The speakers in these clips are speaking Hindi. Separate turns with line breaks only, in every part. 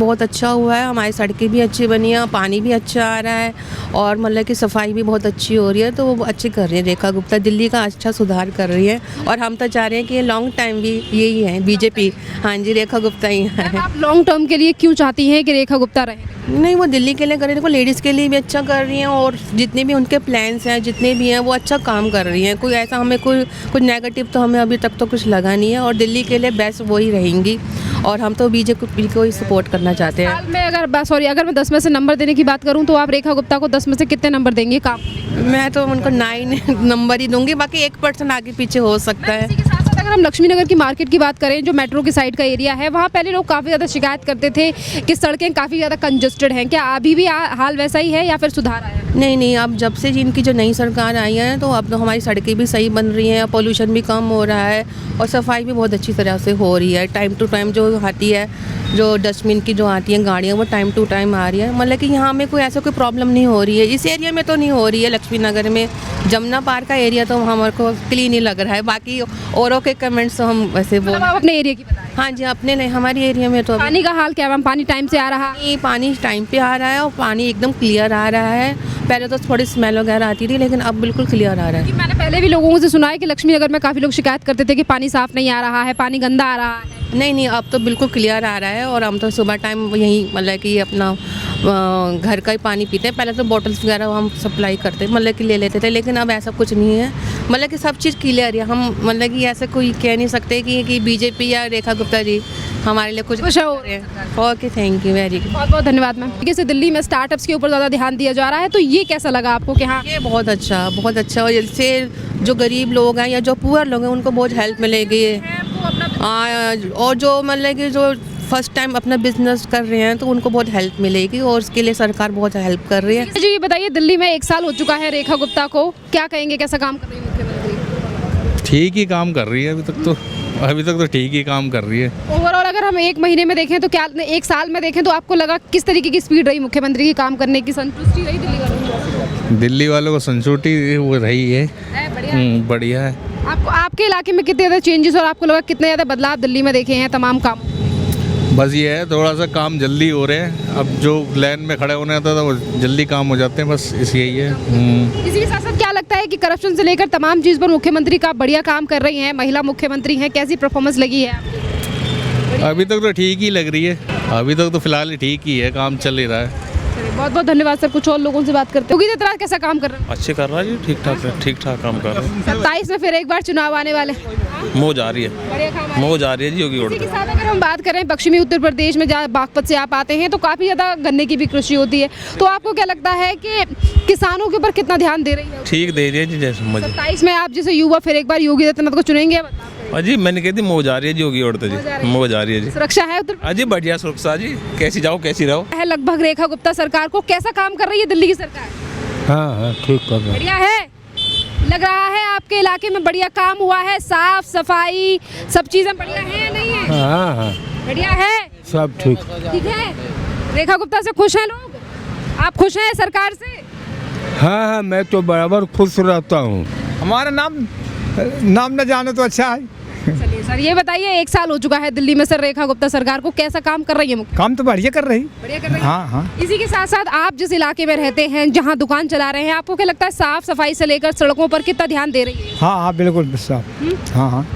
बहुत अच्छा हुआ है, हमारी सड़कें भी अच्छी बनी हैं, पानी भी अच्छा आ रहा है और मतलब कि सफाई भी बहुत अच्छी हो रही है। तो वो अच्छी कर रही है रेखा गुप्ता, दिल्ली का अच्छा सुधार कर रही है और हम तो चाह रहे हैं कि ये लॉन्ग टाइम भी यही है बीजेपी। हाँ जी, रेखा गुप्ता ही है।
आप लॉन्ग टर्म के लिए क्यों चाहती हैं कि रेखा गुप्ता रहे?
नहीं, वो दिल्ली के लिए कर रही है, देखो लेडीज़ के लिए भी अच्छा कर रही हैं और जितने भी उनके प्लान्स हैं जितने भी हैं वो अच्छा काम कर रही हैं। कोई ऐसा हमें कुछ नेगेटिव तो हमें अभी तक तो कुछ लगा नहीं है और दिल्ली के लिए बेस्ट वही रहेंगी और हम तो बीजेपी को ही सपोर्ट करना चाहते हैं।
साल में अगर मैं 10 में से नंबर देने की बात करूं तो आप रेखा गुप्ता को 10 में से कितने नंबर देंगे काम?
मैं तो उनको 9 नंबर ही दूंगी, बाकी 1% आगे पीछे हो सकता है।
इसी के साथ साथ अगर हम लक्ष्मी नगर की मार्केट की बात करें, जो मेट्रो की साइड का एरिया है, वहाँ पहले लोग काफ़ी ज़्यादा शिकायत करते थे कि सड़कें काफ़ी ज़्यादा कंजस्टेड हैं। क्या अभी भी हाल वैसा ही है या फिर सुधार आया है?
नहीं, अब जब से इनकी जो नई सरकार आई है तो अब तो हमारी सड़कें भी सही बन रही हैं, पोल्यूशन भी कम हो रहा है और सफाई भी बहुत अच्छी तरह से हो रही है। टाइम टू टाइम जो आती है, जो डस्टबिन की जो आती हैं गाड़ियाँ, वो टाइम टू टाइम आ रही है। मतलब कि यहाँ में कोई ऐसा कोई प्रॉब्लम नहीं हो रही है, इस एरिया में तो नहीं हो रही है। लक्ष्मी नगर में जमुना पार्क का एरिया तो हमारे को क्लीन ही लग रहा है, बाकी औरों के कमेंट्स तो हम वैसे बोल।
आप अपने एरिया की बताएं।
हाँ जी, अपने नहीं, हमारे एरिया में तो
पानी का हाल क्या है? पानी टाइम से आ रहा है?
पानी टाइम पे आ रहा है और पानी एकदम क्लियर आ रहा है। पहले तो थोड़ी स्मेल वगैरह आती थी लेकिन अब बिल्कुल क्लियर आ रहा है।
मैंने पहले भी लोगों से सुना है कि लक्ष्मी नगर में काफ़ी लोग शिकायत करते थे कि पानी साफ नहीं आ रहा है, पानी गंदा आ रहा है।
नहीं, अब तो बिल्कुल क्लियर आ रहा है और हम तो सुबह टाइम यहीं मतलब कि अपना घर का ही पानी पीते हैं। पहले तो बॉटल्स वगैरह हम सप्लाई करते मतलब कि ले लेते थे, लेकिन अब ऐसा कुछ नहीं है। मतलब कि सब चीज़ क्लियर है। हम मतलब कि ऐसा कोई कह नहीं सकते कि बीजेपी या रेखा गुप्ता जी हमारे लिए कुछ हो रहे हैं। Okay, thank you, very good,
बहुत बहुत धन्यवाद मैम। जैसे दिल्ली में स्टार्टअप्स के ऊपर ज़्यादा ध्यान दिया जा रहा है, तो ये कैसा लगा आपको कि हाँ
ये बहुत अच्छा और इससे जो गरीब लोग हैं या जो पुअर लोग हैं उनको बहुत हेल्प मिलेगी। और जो मतलब कि जो फर्स्ट टाइम अपना बिजनेस कर रहे हैं तो उनको बहुत हेल्प मिलेगी और उसके लिए सरकार बहुत हेल्प कर रही है।
जी, ये बताइए, दिल्ली में 1 साल हो चुका है रेखा गुप्ता को, क्या कहेंगे, कैसा काम कर रही है मुख्यमंत्री?
ठीक ही काम कर रही है अभी तक तो ठीक ही काम कर रही है।
ओवरऑल अगर हम 1 महीने में देखें तो क्या 1 साल में देखें तो आपको लगा किस तरीके की स्पीड रही मुख्यमंत्री की काम करने की? संतुष्टि रही
दिल्ली वालों को संतुष्टि वो रही है। बढ़िया है।
आपके इलाके में कितने ज़्यादा चेंजेस और आपको लगा कितने ज़्यादा बदलाव दिल्ली में देखे हैं तमाम काम?
बस ये है थोड़ा सा काम जल्दी हो रहे हैं। अब जो लाइन में खड़े होने आता था वो जल्दी काम हो जाते हैं, बस यही है।
इसी के साथ साथ क्या लगता है कि करप्शन से लेकर तमाम चीज़ पर मुख्यमंत्री का बढ़िया काम कर रही हैं, महिला मुख्यमंत्री हैं, कैसी परफॉर्मेंस लगी है?
अभी तक तो ठीक ही लग रही है। अभी तक तो फिलहाल ठीक ही है, काम चल ही रहा है।
बहुत बहुत धन्यवाद सर। कुछ और लोगों से बात करते हैं। कैसा काम कर रहे हैं?
अच्छे कर रहा है जी, ठीक ठाक काम कर रहा है।
27 में फिर एक बार चुनाव आने वाले,
मौज आ रही है, मौज आ रही है जी योगी
इसी के साथ अगर हम बात करें पश्चिमी उत्तर प्रदेश में, जहाँ बागपत से आप आते हैं, तो काफ़ी ज़्यादा गन्ने की भी कृषि होती है, तो आपको क्या लगता है कि किसानों के ऊपर कितना ध्यान दे रही है?
ठीक दे रही है जी, जैसे मजे।
27 में आप जैसे युवा फिर एक बार योगी आदित्यनाथ को चुनेंगे?
जी मैंने कही थी मौज आ रही है जी योगी औरत जी, मौज आ रही है जी।
सुरक्षा है उत्तर?
जी बढ़िया सुरक्षा जी, कैसी जाओ कैसी रहो
है लगभग रेखा गुप्ता सरकार को। कैसा काम कर रही है दिल्ली की सरकार?
हाँ, ठीक कर रहा है।
बढ़िया है। लग रहा है आपके इलाके में बढ़िया काम हुआ है, साफ सफाई सब चीजें बढ़िया है या नहीं है?
हाँ,
बढ़िया है,
सब ठीक
है। रेखा गुप्ता से खुश हैं लोग? आप खुश हैं सरकार से?
हाँ, मैं तो बराबर खुश रहता हूँ।
हमारा नाम न जाने तो अच्छा है।
चलिए सर, ये बताइए 1 साल हो चुका है दिल्ली में सर रेखा गुप्ता सरकार को, कैसा काम कर रही है?
काम तो बढ़िया कर रही।
बढ़िया कर रही है।
हाँ।
इसी के साथ साथ आप जिस इलाके में रहते हैं, जहाँ दुकान चला रहे हैं, आपको क्या लगता है साफ सफाई से लेकर सड़कों पर कितना ध्यान दे रही है?
हाँ, बिल्कुल साफ। हाँ।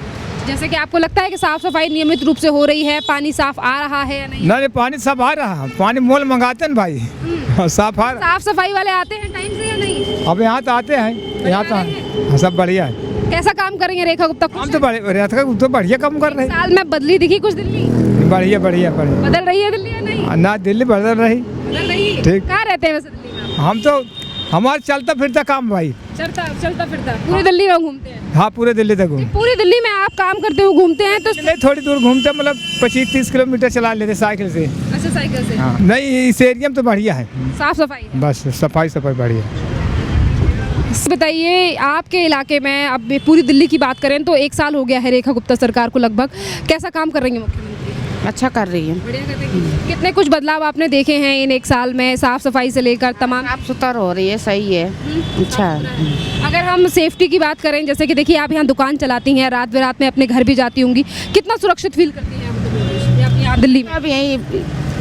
जैसे कि आपको लगता है कि साफ सफाई नियमित रूप से हो रही है, पानी साफ आ रहा है या नहीं?
नहीं, पानी साफ आ रहा है, पानी मोल मंगाते हैं भाई। साफ आ रहा।
साफ सफाई वाले आते हैं टाइम से या नहीं?
अब यहाँ तो आते हैं, यहाँ तो सब बढ़िया है।
कैसा काम कर रही है रेखा गुप्ता?
हम तो बढ़िया काम कर रहे हैं।
साल में बदली दिखी कुछ दिल्ली?
बढ़िया।
बदल रही है दिल्ली या नहीं?
ना, दिल्ली बदल रही। ठीक।
कहाँ रहते हैं वैसे दिल्ली में?
हम तो हमारा चलता फिरता काम भाई।
चलता फिरता पूरी दिल्ली में घूमते हैं?
हाँ, पूरे दिल्ली तक घूम।
पूरी दिल्ली में आप काम करते हुए घूमते हैं तो
थोड़ी दूर घूमते, मतलब 25-30 किलोमीटर चला लेते साइकिल से।
अच्छा, साइकिल से?
हाँ। नहीं, इस एरिया में तो बढ़िया है,
साफ सफाई है?
बस सफाई बढ़िया।
बताइए, आपके इलाके में अब पूरी दिल्ली की बात करें तो 1 साल हो गया है रेखा गुप्ता सरकार को लगभग, कैसा काम कर रही है मुख्यमंत्री?
अच्छा कर रही है।
बढ़िया कर रही है। कितने कुछ बदलाव आपने देखे हैं इन 1 साल में, साफ सफाई से लेकर तमाम?
साफ सुथरा हो रही है, सही है, अच्छा है।
अगर हम सेफ्टी की बात करें, जैसे कि देखिए आप यहाँ दुकान चलाती हैं, रात बेरात में अपने घर भी जाती होंगी, कितना सुरक्षित फील करती हैं आप यहाँ दिल्ली में?
अब यहीं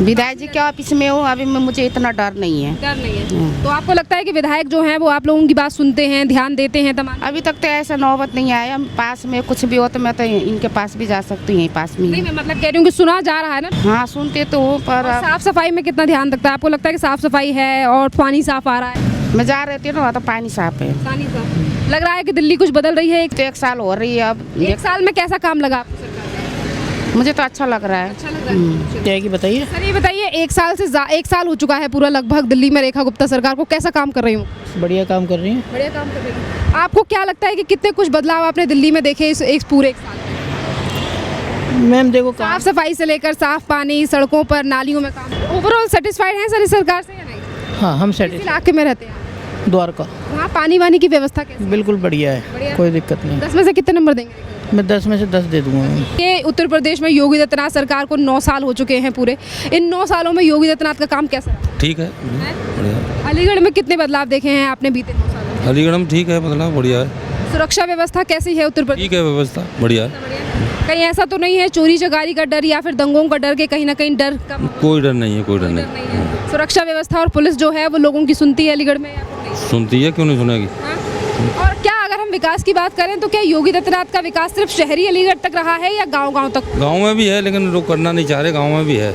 विधायक जी के ऑफिस में हूँ, अभी मुझे इतना डर नहीं है।
डर नहीं है। तो आपको लगता है कि विधायक जो हैं वो आप लोगों की बात सुनते हैं, ध्यान देते हैं तमाम?
अभी तक तो ऐसा नौबत नहीं आया। पास में कुछ भी हो तो मैं तो इनके पास भी जा सकती हूँ, यहीं पास में ही।
नहीं, मैं मतलब कह रही हूँ कि सुना जा रहा है ना।
हाँ, सुनते तो हूँ, पर
और साफ सफाई में कितना ध्यान रखता है? आपको लगता है कि साफ सफाई है और पानी साफ आ रहा है?
मैं जा रही थी ना, तो पानी साफ है।
पानी साफ लग रहा है कि दिल्ली कुछ बदल रही है।
तो 1 साल हो रही है अब।
एक साल में कैसा काम लगा आपको सरकार का?
मुझे तो अच्छा लग रहा है।
अच्छा लग रहा है।
क्या है कि बताइए।
सर ये बताइए, 1 साल हो चुका है पूरा लगभग दिल्ली में रेखा गुप्ता सरकार को, कैसा काम कर रही हूँ?
बढ़िया काम कर रही हैं।
बढ़िया काम कर रही हूँ। आपको क्या लगता है कि कितने कुछ बदलाव आपने दिल्ली में देखे इस पूरे 1 साल में?
मैम देखो
साफ सफाई से लेकर साफ पानी, सड़कों पर, नालियों में काम। ओवरऑल सेटिस्फाइड हैं सर इस सरकार से या नहीं?
हाँ, हम
किस
सेटिस्फाइड।
इलाके में रहते हैं?
द्वारका
वहाँ पानी वानी की व्यवस्था कैसी?
बिल्कुल बढ़िया
बढ़िया।
है, कोई दिक्कत नहीं।
10 में से कितने नंबर देंगे?
मैं 10 में से 10 दे दूंगा मैम।
ये उत्तर प्रदेश में योगी आदित्यनाथ सरकार को 9 साल हो चुके हैं पूरे। इन 9 सालों में योगी आदित्यनाथ का काम कैसा रहा?
ठीक है, बढ़िया।
अलीगढ़ में कितने बदलाव देखे हैं आपने बीते 9 सालों में?
अलीगढ़ में ठीक है, मतलब बढ़िया है।
सुरक्षा व्यवस्था कैसी है उत्तर प्रदेश?
ठीक है, व्यवस्था बढ़िया है।
कहीं ऐसा तो नहीं है चोरी चकारी का डर या फिर दंगों का डर के कहीं ना कहीं डर का
कोई डर नहीं है, कोई डर नहीं।
सुरक्षा व्यवस्था और पुलिस जो है वो लोगों की सुनती है अलीगढ़ में या फिर नहीं?
सुनती है, क्यों नहीं सुनेगी।
और क्या अगर हम विकास की बात करें तो क्या योगी आदित्यनाथ का विकास सिर्फ शहरी अलीगढ़ तक रहा है या गांव-गांव तक?
गांव में भी है, लेकिन लोग करना नहीं चाह रहे। गांव में भी है।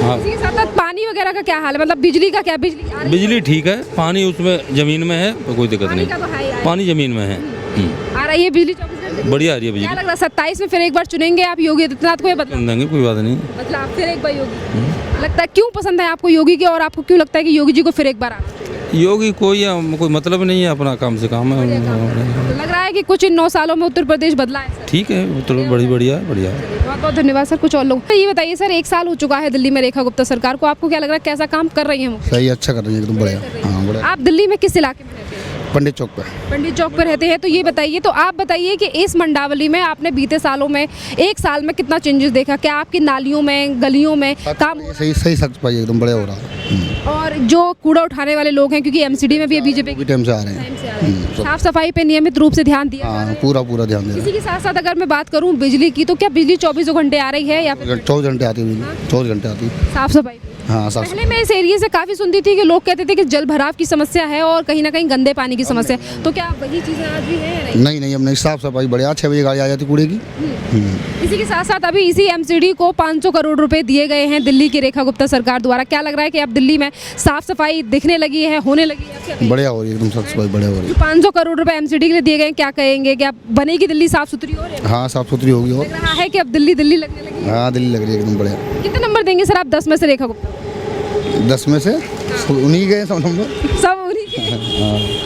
हाँ,
इसी के साथ साथ पानी वगैरह का क्या हाल है? मतलब बिजली का क्या? बिजली आ रही है?
बिजली ठीक है, पानी उसमें जमीन में है, कोई दिक्कत
पानी
नहीं।
का तो है ही,
पानी जमीन में है।
आ रही है बिजली 24 घंटे?
बढ़िया आ रही है
क्या
बिजली।
लग रहा है 27 में फिर एक बार चुनेंगे आप योगी आदित्यनाथ को या बदलाव?
सुन देंगे, कोई बात नहीं।
बदलाव फिर एक बार योगी लगता है? क्यों पसंद है आपको योगी के और आपको क्यों लगता है कि योगी जी को फिर एक बार आना?
योगी कोई मतलब नहीं है, अपना काम से काम है।
तो लग रहा है कि कुछ इन 9 सालों में उत्तर प्रदेश बदला है सर।
ठीक है, तो बढ़िया है।
बहुत बहुत धन्यवाद सर। कुछ और लोग तो ये बताइए सर, 1 साल हो चुका है दिल्ली में रेखा गुप्ता सरकार को, आपको क्या लग रहा है कैसा काम कर रही है वो?
सही, अच्छा कर रही है, एकदम बढ़िया। हाँ, बढ़िया।
आप दिल्ली में किस इलाके में रहते हैं?
पंडित चौक पे।
पंडित चौक पर रहते हैं। तो ये बताइए, तो आप बताइए कि इस मंडावली में आपने बीते सालों में 1 साल में कितना चेंजेस देखा? क्या आपकी नालियों में, गलियों में काम हो
सही सख्त एकदम बढ़िया हो रहा है।
और जो कूड़ा उठाने वाले लोग हैं, क्योंकि एमसीडी में भी बीजेपी
भी टाइम से आ रहे हैं।
साफ सफाई पे नियमित रूप से ध्यान दिया?
हाँ, पूरा ध्यान दे रहे
इसी के साथ साथ अगर मैं बात करूं बिजली की, तो क्या बिजली 24 घंटे आ रही है या फिर
हैं। 24 घंटे आती है, 24 घंटे आती है।
साफ सफाई?
हाँ, साफ।
पहले मैं इस एरिया से काफी सुनती थी कि लोग कहते थे कि जल भराव की समस्या है और कहीं ना कहीं गंदे पानी की समस्या है। तो क्या वही चीजें आज भी है या नहीं?
नहीं, अब नहीं, साफ सफाई बढ़िया। 6 बजे गाड़ी आ जाती कूड़े की।
इसी के साथ साथ अभी इसी एमसीडी को 500 करोड़ रुपए दिए गए हैं दिल्ली की रेखा गुप्ता सरकार द्वारा। क्या लग रहा है कि अब दिल्ली में साफ सफाई दिखने लगी है, होने लगी है?
बढ़िया हो रही है, एकदम साफ सफाई बढ़िया हो रही है।
500 करोड़ रुपए एमसीडी के लिए दिए गए, क्या कहेंगे? क्या बनेगी दिल्ली साफ सुथरी? हो रही
हाँ, साफ सुथरी होगी। और
लग रहा है कि अब दिल्ली लगने लगी है?
हाँ, दिल्ली लग रही है एकदम बढ़िया।
कितने नंबर देंगे सर आप 10 में से रेखा गुप्ता?
10 में से उन्हीं गए सब नंबर।
सब उन्हीं के।